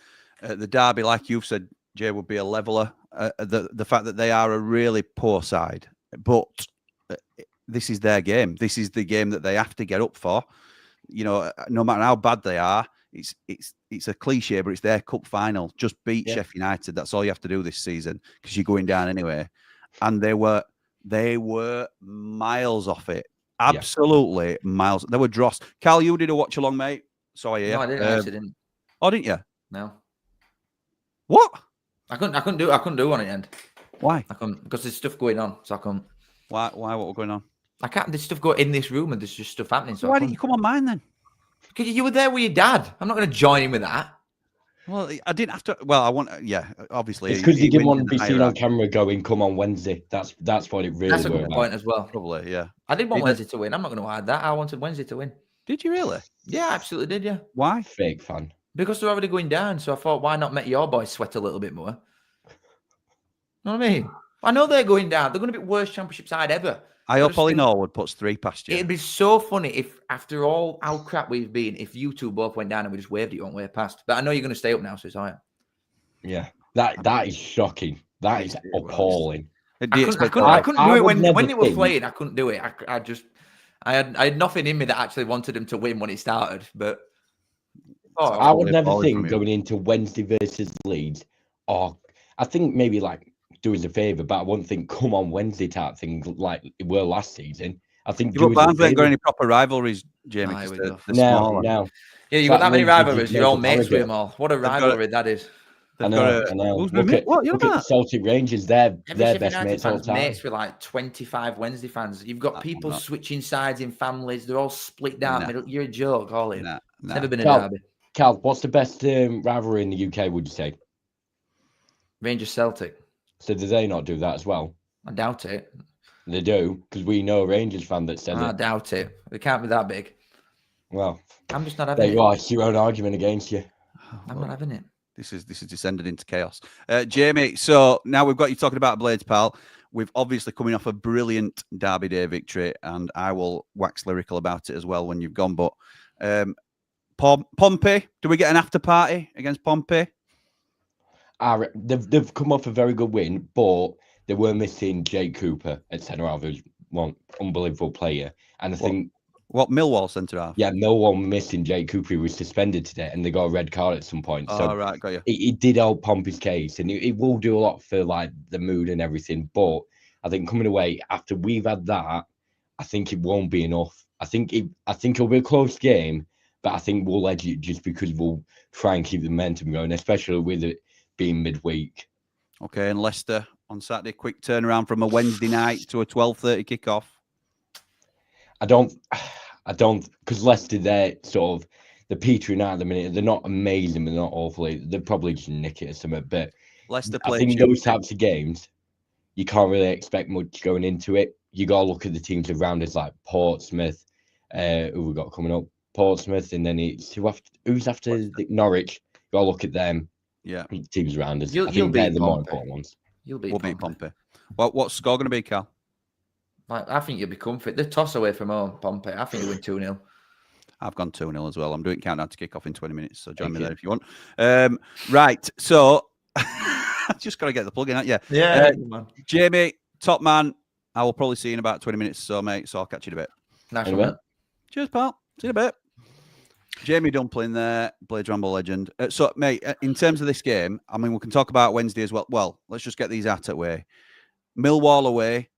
the derby, like you've said, Jay, would be a leveler. The fact that they are a really poor side, but this is their game. This is the game that they have to get up for. You know, no matter how bad they are, it's a cliche, but it's their cup final. Just beat Sheffield United. That's all you have to do this season because you're going down anyway. And they were miles off it. Absolutely miles. They were dross. Cal, you did a watch along, mate. Sorry, No, I didn't. I actually didn't. Oh, didn't you? No. What? I couldn't do one at the end. Why? I couldn't, because there's stuff going on, so I couldn't. Why? What was going on? I can't. There's stuff going in this room, and there's just stuff happening. So why didn't you come on mine then? Because you were there with your dad. I'm not going to join in with that. Well, I didn't have to. Well, I want. Yeah, obviously. It's because you didn't want to be seen on camera going, "Come on Wednesday." That's what it really. That's a good point as well. Probably, yeah. I did want Wednesday to win. I'm not going to hide that. I wanted Wednesday to win. Did you really? Yeah, I absolutely did. Yeah. Why? Fake fan. Because they're already going down. So I thought, why not make your boys sweat a little bit more? Know what I mean? I know they're going down. They're going to be worst championship side ever. Eyup Ollie Norwood puts 3 past you. It'd be so funny if, after all how crap we've been, if you two both went down and we just waved it on way past. But I know you're going to stay up now, so it's all right. Yeah, that is shocking. That is appalling. I couldn't do it when it was playing. I couldn't do it. I had nothing in me that actually wanted them to win when it started. But I would never think going into Wednesday versus Leeds, or I think maybe like do us a favour, but I wouldn't think come on Wednesday type thing like it were last season. I think Barnsley ain't got any proper rivalries, Jamie. No. Yeah, you got that many rivalries. You're all mates with them all. What a rivalry that is. I know. Look at Celtic Rangers. They're best mates all the time. Mates with like 25 Wednesday fans. You've got people switching sides in families. They're all split down. You're a joke, Ollie. It's never been a derby. Cal, what's the best rivalry in the UK, would you say? Rangers Celtic. So do they not do that as well? I doubt it. They do, because we know a Rangers fan that says it. I doubt it. It can't be that big. Well, I'm just not having it. There you are. It's your own argument against you. I'm not having it. This is descended into chaos. Jamie, so now we've got you talking about Blades, pal. We've obviously coming off a brilliant Derby Day victory, and I will wax lyrical about it as well when you've gone. But Pompey, do we get an after party against Pompey? They've come off a very good win, but they were missing Jake Cooper at centre half, who's one unbelievable player. And I think Millwall centre half. Yeah, Millwall missing Jake Cooper, who was suspended today, and they got a red card at some point. So right, got you. It did help Pompey's case, and it will do a lot for like the mood and everything. But I think coming away after we've had that, I think it won't be enough. I think it'll be a close game, but I think we'll edge it just because we'll try and keep the momentum going, especially with it being midweek. Okay, and Leicester on Saturday, quick turnaround from a Wednesday night to a 12:30 kickoff. I don't, because Leicester, they're sort of the petering out at the minute. They're not amazing, but they're not awful. They're probably just nick it or something. But Leicester I think those types of games, you can't really expect much going into it. You got to look at the teams around us like Portsmouth, who we got coming up, Portsmouth, and then it's who's after Norwich. You got to look at them. Yeah, teams around us. I think they're the more important ones. We'll beat Pompey. What's score going to be, Cal? I think you'll be comfy. The toss away from home, Pompey. I think you win 2-0. I've gone 2-0 as well. I'm doing countdown to kick off in 20 minutes, so join me there if you want. Right, so I've just got to get the plug in, haven't you? Yeah. Jamie, top man. I will probably see you in about 20 minutes or so, mate. So I'll catch you in a bit. Nice one. Cheers, pal. See you in a bit. Jamie Dumpling there, Blades Ramble legend. So, mate, in terms of this game, I mean, we can talk about Wednesday as well. Well, let's just get these out of the way. Millwall away.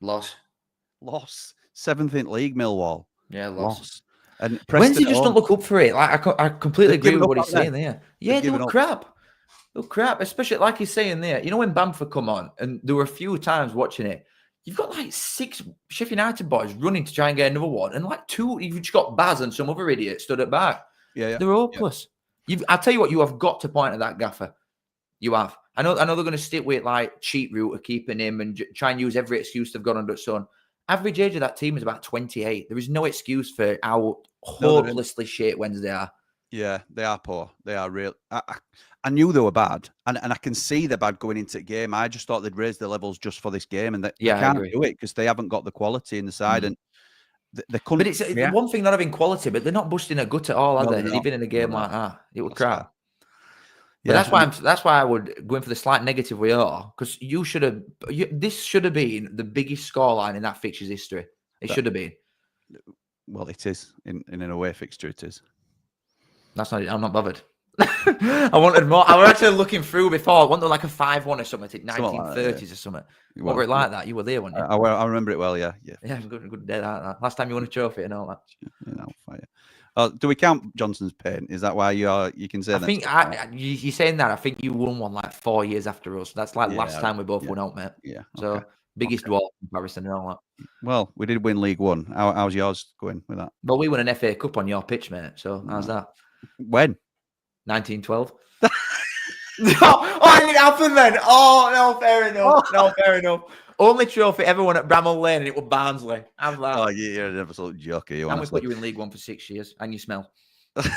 Loss. 7th in league, Millwall. Yeah, loss. And Wednesday just don't look up for it. Like I completely agree with what he's saying there. Yeah, they look crap. look crap, especially like he's saying there. You know when Bamford come on, and there were a few times watching it, you've got like 6 Sheffield United boys running to try and get another one, and like 2, you've just got Baz and some other idiot stood at back. Yeah. They're hopeless. I'll tell you what, you have got to point at that gaffer. You have. I know they're going to stick with like cheap route of keeping him and try and use every excuse they've got under its sun. Average age of that team is about 28. There is no excuse for how hopelessly shit Wednesday are. Yeah, they are poor. They are real. I knew they were bad, and I can see they're bad going into the game. I just thought they'd raise their levels just for this game, and they can't do it because they haven't got the quality in the side, and they couldn't. But it's one thing not having quality, but they're not busting a gut at all, are they? Even in a game like that, it would crap. But that's why I would go in for the slight negative we are, because this should have been the biggest scoreline in that fixture's history. It should have been. Well, it is in an away fixture. It is. That's not. I'm not bothered. I wanted more. I was actually looking through before. I wanted like a 5-1 or something, 1930s or something. What were it like that? You were there, weren't you? I remember it well. Yeah. Yeah, good day like that. Last time you won a trophy and all that. Do we count Johnson's pain? Is that why you can say that? I think you're saying that. I think you won one like 4 years after us. That's like last time we both won out, mate. Yeah. So biggest dwarf comparison and all that. Well, we did win League One. How's yours going with that? Well, we won an FA Cup on your pitch, mate. So how's that? When? 1912. It happened then. Oh, no, fair enough. No, fair enough. Only trophy ever won at Bramall Lane, and it was Barnsley. How's that? Oh, you're an absolute joker. And we put you in League One for 6 years, and you smell. That's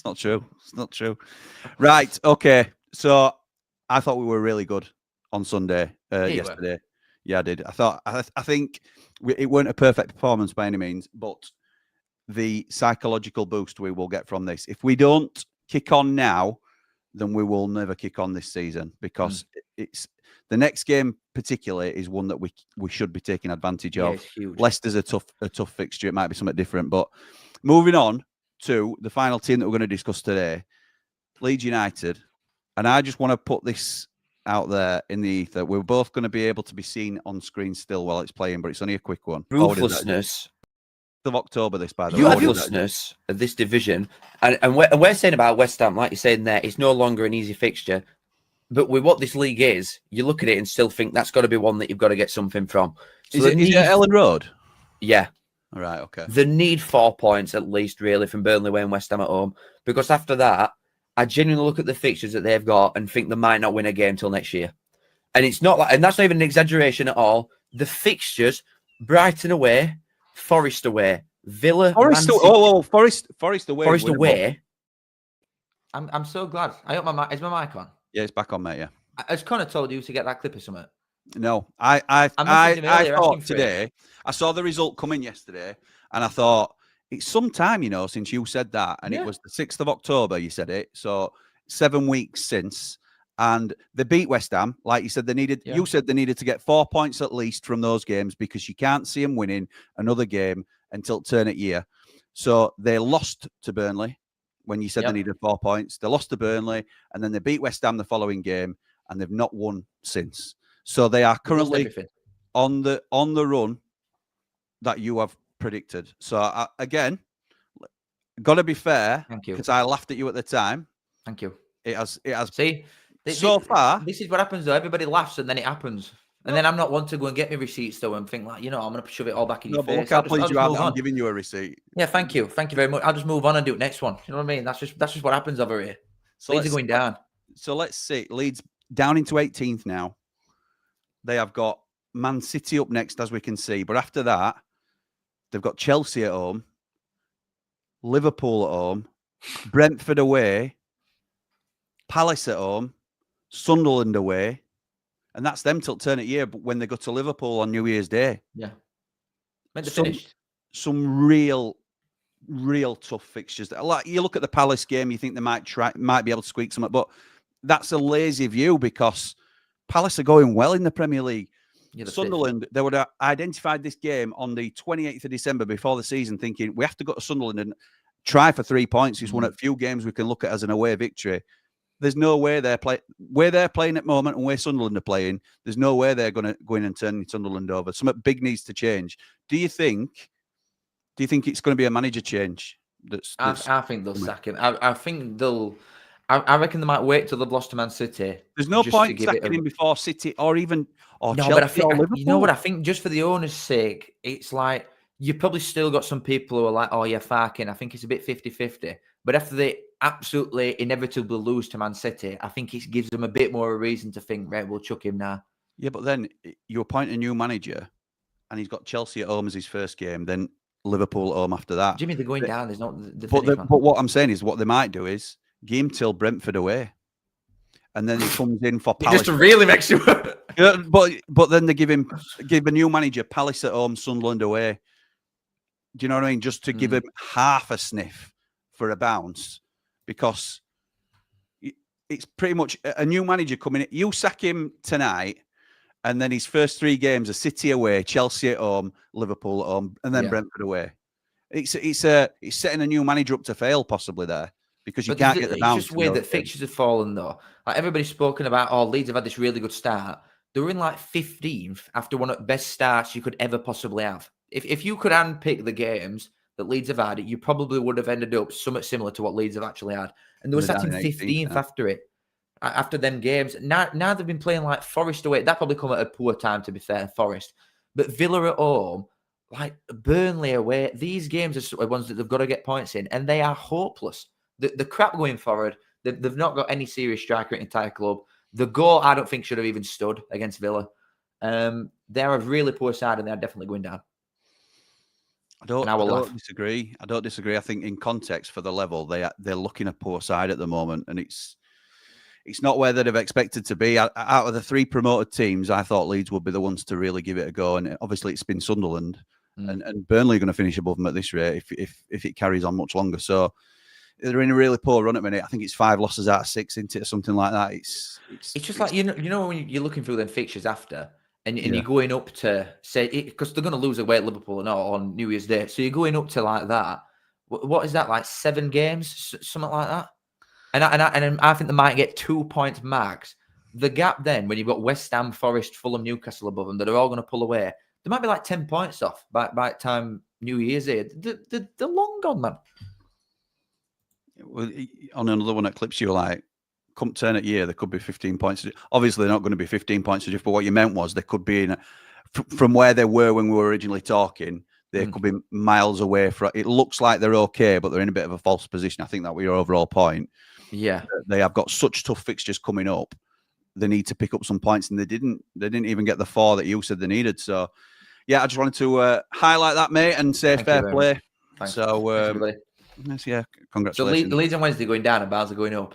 not true. It's not true. Right. Okay. So I thought we were really good on Sunday yesterday. Yeah, I did. I think it weren't a perfect performance by any means, but the psychological boost we will get from this. If we don't kick on now, then we will never kick on this season, because it's the next game particularly is one that we should be taking advantage of. It's huge. Leicester's a tough fixture. It might be something different. But moving on to the final team that we're going to discuss today, Leeds United. And I just want to put this out there in the ether. We're both going to be able to be seen on screen still while it's playing, but it's only a quick one. Ruthlessness. Of October, this, by the way. Ruthlessness of this division. And we're saying about West Ham, like you're saying there, it's no longer an easy fixture. But with what this league is, you look at it and still think that's got to be one that you've got to get something from. So is it Ellen Road? Yeah. All right, okay. They need 4 points at least, really, from Burnley away and West Ham at home. Because after that, I genuinely look at the fixtures that they've got and think they might not win a game till next year. And it's not like, and that's not even an exaggeration at all. The fixtures, Brighton away, Forest away, Villa. Forest away. Forest away. I'm so glad. I hope is my mic on? Yeah, it's back on, mate. Yeah. Has Connor told you to get that clip or something? No, I thought today. I saw the result coming yesterday, and I thought it's some time, since you said that, and it was the 6th of October. You said it, so 7 weeks since, and they beat West Ham. Like you said, they needed. Yeah. You said they needed to get 4 points at least from those games, because you can't see them winning another game until turn at year. So they lost to Burnley when you said they needed 4 points. They lost to Burnley, and then they beat West Ham the following game, and they've not won since. So they are currently on the run that you have predicted. So again, got to be fair. Thank you. Because I laughed at you at the time. Thank you. It has. See, far, this is what happens though. Everybody laughs and then it happens. And then I'm not one to go and get me receipts though and think like, I'm going to shove it all back in your face. Look how pleased you are. I'm giving you a receipt. Yeah, thank you. Thank you very much. I'll just move on and do it next one. You know what I mean? That's just what happens over here. So Leeds are going down. So let's see. Leeds down into 18th now. They have got Man City up next, as we can see. But after that, they've got Chelsea at home, Liverpool at home, Brentford away, Palace at home, Sunderland away. And that's them till turn at year, but when they go to Liverpool on New Year's Day. Yeah. Meant to finish. Some real tough fixtures. Like you look at the Palace game, you think they might be able to squeak something, but that's a lazy view because Palace are going well in the Premier League. Sunderland, they would have identified this game on the 28th of December before the season, thinking we have to go to Sunderland and try for 3 points. It's one of the few games we can look at as an away victory. There's no way where they're playing at the moment and where Sunderland are playing. There's no way they're going to go in and turn Sunderland over. Something big needs to change. Do you think it's going to be a manager change? I think they'll sack him. I think they'll. I reckon they might wait till they've lost to Man City. There's no point sacking him before City or Chelsea but I think, or Liverpool. you know what? I think just for the owner's sake, it's like you probably still got some people who are like, oh, yeah, Farkin. I think it's a bit 50-50. But after they absolutely inevitably lose to Man City, I think it gives them a bit more a reason to think, right, we'll chuck him now. Yeah, but then you appoint a new manager and he's got Chelsea at home as his first game, then Liverpool at home after that. Jimmy, they're going down. There's not the but what I'm saying is what they might do is give him till Brentford away. And then he comes in for Palace. Just really makes you... Yeah, but then they give a new manager Palace at home, Sunderland away. Do you know what I mean? Just to give him half a sniff for a bounce, because it's pretty much a new manager coming in. You sack him tonight, and then his first 3 games are City away, Chelsea at home, Liverpool at home, and then Brentford away. It's setting a new manager up to fail possibly there. Because you can't get the bounce. It's just weird that fixtures have fallen, though. Like, everybody's spoken about, Leeds have had this really good start. They were in like 15th after one of the best starts you could ever possibly have. If you could handpick the games that Leeds have had, you probably would have ended up somewhat similar to what Leeds have actually had. And they were sat in 15th after it, after them games. Now they've been playing like Forest away. That probably come at a poor time, to be fair, Forest. But Villa at home, like Burnley away, these games are ones that they've got to get points in, and they are hopeless. The crap going forward, they've not got any serious striker in the entire club. The goal, I don't think, should have even stood against Villa. They're a really poor side, and they're definitely going down. I don't disagree. I don't disagree. I think in context for the level, they're looking a poor side at the moment, and it's not where they'd have expected to be. Out of the 3 promoted teams, I thought Leeds would be the ones to really give it a go, and obviously it's been Sunderland, and Burnley are going to finish above them at this rate if it carries on much longer. So they're in a really poor run at the minute. I think it's 5 losses out of 6, isn't it, or something like that. It's just like, you know when you're looking through them fixtures after, and you're going up to, say, because they're going to lose away at Liverpool and all on New Year's Day. So you're going up to like that. What is that, like 7 games, something like that? And I think they might get 2 points max. The gap then, when you've got West Ham, Forest, Fulham, Newcastle above them, that are all going to pull away, there might be like 10 points off by the time New Year's Day. They're long gone, man. On another one that clips you, like, come turn at year, there could be 15 points. Obviously, they're not going to be 15 points adrift, but what you meant was they could be from where they were when we were originally talking, they could be miles away from. It looks like they're okay, but they're in a bit of a false position. I think that was your overall point. Yeah. They have got such tough fixtures coming up. They need to pick up some points, and they didn't even get the 4 that you said they needed. So, yeah, I just wanted to highlight that, mate, and say fair play. Thanks. So, yes, yeah, congratulations. So the Leeds on Wednesday going down and Barnsley going up.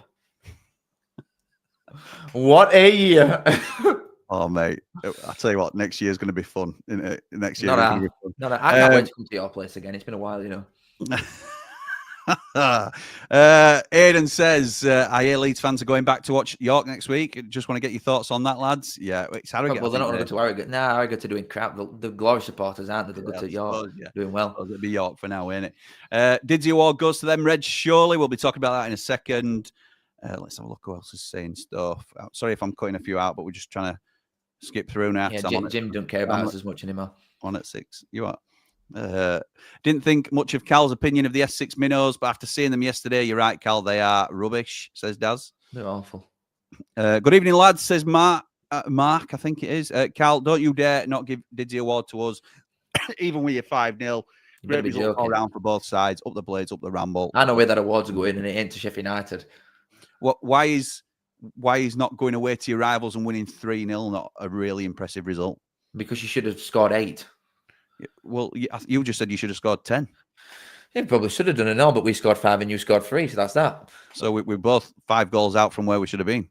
What a year! Oh, mate, I tell you what, next year's going to be fun. Next year, I can't wait to come to your place again. It's been a while, you know. Aidan says, I hear Leeds fans are going back to watch York next week. Just want to get your thoughts on that, lads. Yeah, it's Harrogate. Well, they're not going to go to Harrogate. Nah, Harrogate are doing crap. The Glory supporters aren't they? They're good to York. Doing well. It'll be York for now, ain't it? Didzy Award goes to them, Reg. Surely we'll be talking about that in a second. Let's have a look who else is saying stuff. Sorry if I'm cutting a few out, but we're just trying to skip through now. Yeah, Jim don't care about us as much anymore. On at 6. You are. Didn't think much of Cal's opinion of the S6 minnows, but after seeing them yesterday, you're right, Cal. They are rubbish, says Daz. They're awful. Good evening, lads, says Mark, I think it is. Cal, don't you dare not give Didzy Award to us, even with your 5-0. Great result all round for both sides. Up the blades, up the ramble. I know where that award's going, and it ain't to Sheffield United. Why is not going away to your rivals and winning 3-0 not a really impressive result? Because you should have scored 8. Well, you just said you should have scored 10. Yeah, probably should have done it all, but we scored 5 and you scored 3, so that's that. So we're both 5 goals out from where we should have been.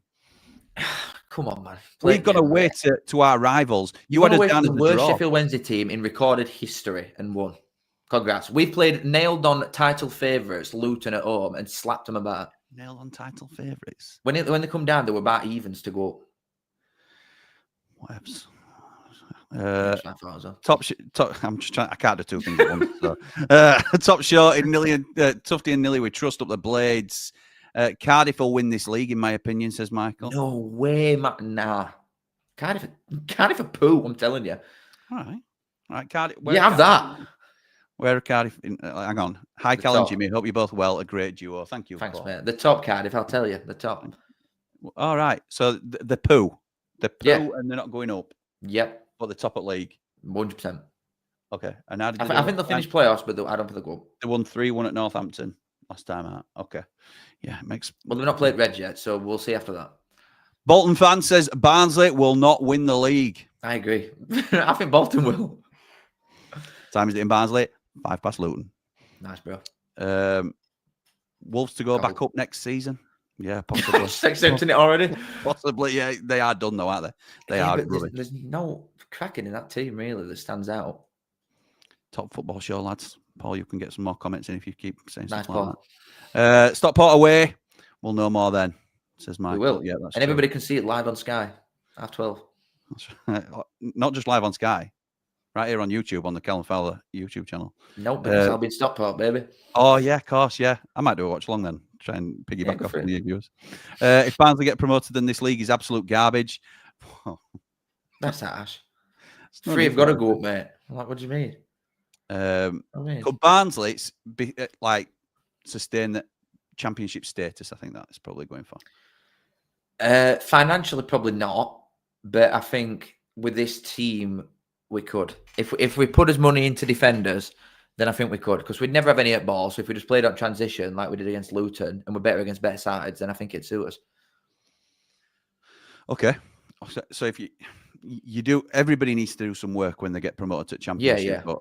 Come on, man. We've got away to our rivals. You had us down as the worst draw. Sheffield Wednesday team in recorded history and won. Congrats. We played nailed on title favourites, Luton at home, and slapped them about. Nailed on title favourites. When they come down, they were about evens to go up. Top. I'm just trying. I can't do 2 things at once. So. Top short in Tufty and Nilly. We trust up the blades. Cardiff will win this league, in my opinion, says Michael. No way, Nah. Cardiff a poo. I'm telling you. All right. Cardiff. You have that. Where are Cardiff? Hang on. Hi, Cal and Jimmy. Hope you're both well. A great duo. Thank you. Thanks, mate. The top, Cardiff, I'll tell you. The top. All right. So the poo. The poo, and they're not going up. Yep. But the top at league. 100%. Okay. And how did I think they'll finish playoffs, but I don't think they'll go up. They won 3-1 at Northampton last time out. Okay. Yeah, it makes... Well, they've not played Reds yet, so we'll see after that. Bolton fan says Barnsley will not win the league. I agree. I think Bolton will. Time is it in Barnsley? 5 past Luton. Nice, bro. Wolves to go back up next season. Yeah, possibly. Accepting it already? Possibly, yeah. They are done, though, aren't they? There's no cracking in that team, really, that stands out. Top football show, lads. Paul, you can get some more comments in if you keep saying something like Paul. that. Stockport away. We'll know more then, says Michael. We will. Yeah, that's and everybody can see it live on Sky, 12:30. That's right. Not just live on Sky. Right here on YouTube, on the Cal and Fowler YouTube channel. Nope, because I'll be in Stockport, baby. Oh, yeah, of course, yeah. I might do a watch long then. Try and piggyback off the viewers. If Barnsley get promoted, then this league is absolute garbage. That's harsh. 3 have got to go up, mate. Like, what do you mean? Could Barnsley sustain the championship status? I think that's probably going for. Financially, probably not. But I think with this team, we could. If we put as money into defenders, then I think we could. Because we'd never have any at ball. So if we just played on transition like we did against Luton and we're better against better sides, then I think it'd suit us. Okay. So if you do, everybody needs to do some work when they get promoted to championship. Yeah. But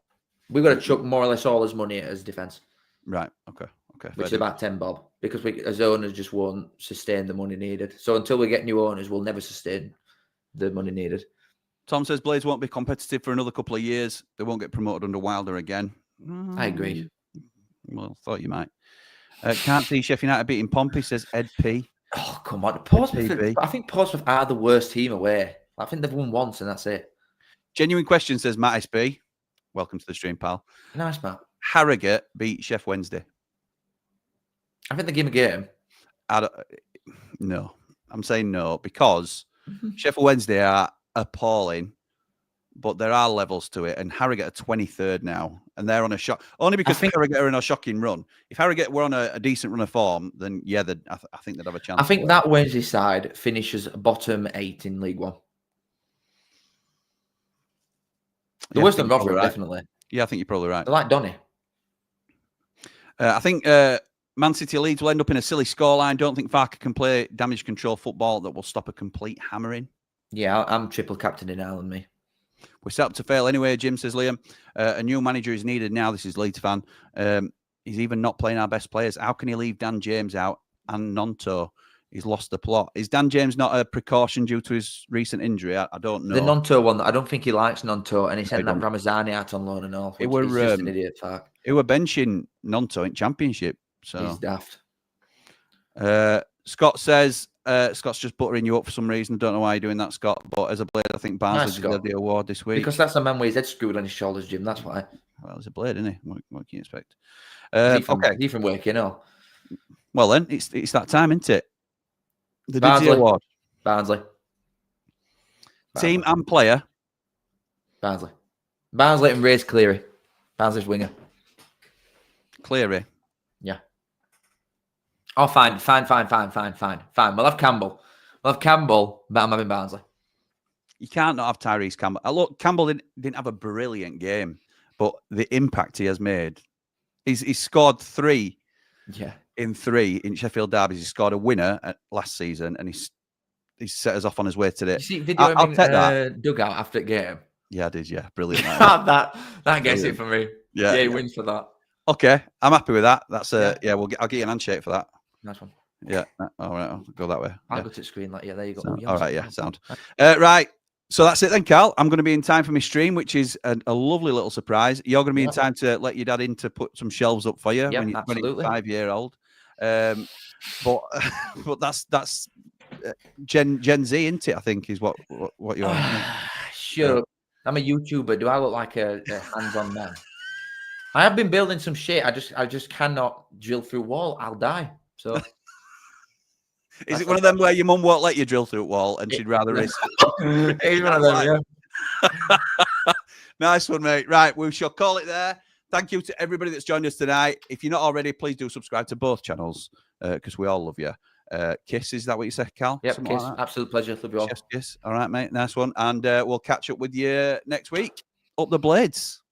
we've got to chuck more or less all his money at as defence. Right. Okay. Which is about 10 bob. Because we, as owners, just won't sustain the money needed. So until we get new owners, we'll never sustain the money needed. Tom says Blades won't be competitive for another couple of years. They won't get promoted under Wilder again. I agree. Well, thought you might. Can't see Sheffield United beating Pompey, says Ed P. Oh, come on. I think Portsmouth are the worst team away. I think they've won once and that's it. Genuine question, says Matt SB. Welcome to the stream, pal. Nice, Matt. Harrogate beat Sheff Wednesday. I think they give a game. No. I'm saying no because Sheffield Wednesday are appalling, but there are levels to it. And Harrogate are 23rd now, and they're on a shock. Only because Harrogate are in a shocking run. If Harrogate were on a decent run of form, then yeah, I think they'd have a chance. I think that Wednesday side finishes bottom 8 in League One. The worst than Rotherham, right. Definitely. Yeah, I think you're probably right. They're like Donny. I think Man City Leeds will end up in a silly scoreline. Don't think Farker can play damage control football that will stop a complete hammering. Yeah, I'm triple captain in Ireland, me. We're set up to fail anyway, Jim, says Liam. A new manager is needed now. This is Leeds fan. He's even not playing our best players. How can he leave Dan James out and Nonto? He's lost the plot. Is Dan James not a precaution due to his recent injury? I don't know. The Nonto one, I don't think he likes Nonto, and he sent that Ramazani out on loan and all. He's just an idiot, fuck. He were benching Nonto in Championship. So he's daft. Scott says, Scott's just buttering you up for some reason. I don't know why you're doing that, Scott. But as a Blade, I think Barnsley deserved the award this week. Because that's the man with his head screwed on his shoulders, Jim. That's why. Well, he's a Blade, isn't he? What can you expect? He from work, you know. Well, then, it's that time, isn't it? The Didzy Award. Barnsley. Team and player. Barnsley and Ray's Cleary. Barnsley's winger. Cleary. Yeah. Oh, fine. We'll have Campbell. But I'm having Barnsley. You can't not have Tyrese Campbell. Look, Campbell didn't have a brilliant game, but the impact he has made. He's scored 3 in 3 in Sheffield derbies. He scored a winner last season, and he's set us off on his way today. You see video I'll take that. Dugout after the game? Yeah, I did, yeah. Brilliant. that gets it for me. Yeah, he wins for that. Okay, I'm happy with that. That's I'll get you an handshake for that. Nice one. Yeah. All right, I'll go that way. I'll go to the screen. Like, there you go. All right, yeah, sound. Right. So that's it then, Cal. I'm going to be in time for my stream, which is a lovely little surprise. You're going to be in time to let your dad in to put some shelves up for you when you're 5-year-old. But that's Gen Z, isn't it? I think is what you are. Sure. I'm a YouTuber. Do I look like a hands-on man? I have been building some shit. I just cannot drill through wall. I'll die. So. Is it one of them where your mum won't let you drill through a wall and she'd rather risk? It's one of them, yeah. Nice one, mate. Right, we shall call it there. Thank you to everybody that's joined us tonight. If you're not already, please do subscribe to both channels because we all love you. Kiss, is that what you said, Cal? Yep, Something kiss. like that? Absolute pleasure. Love you all. Chef's kiss. All right, mate. Nice one. And we'll catch up with you next week. Up the Blades.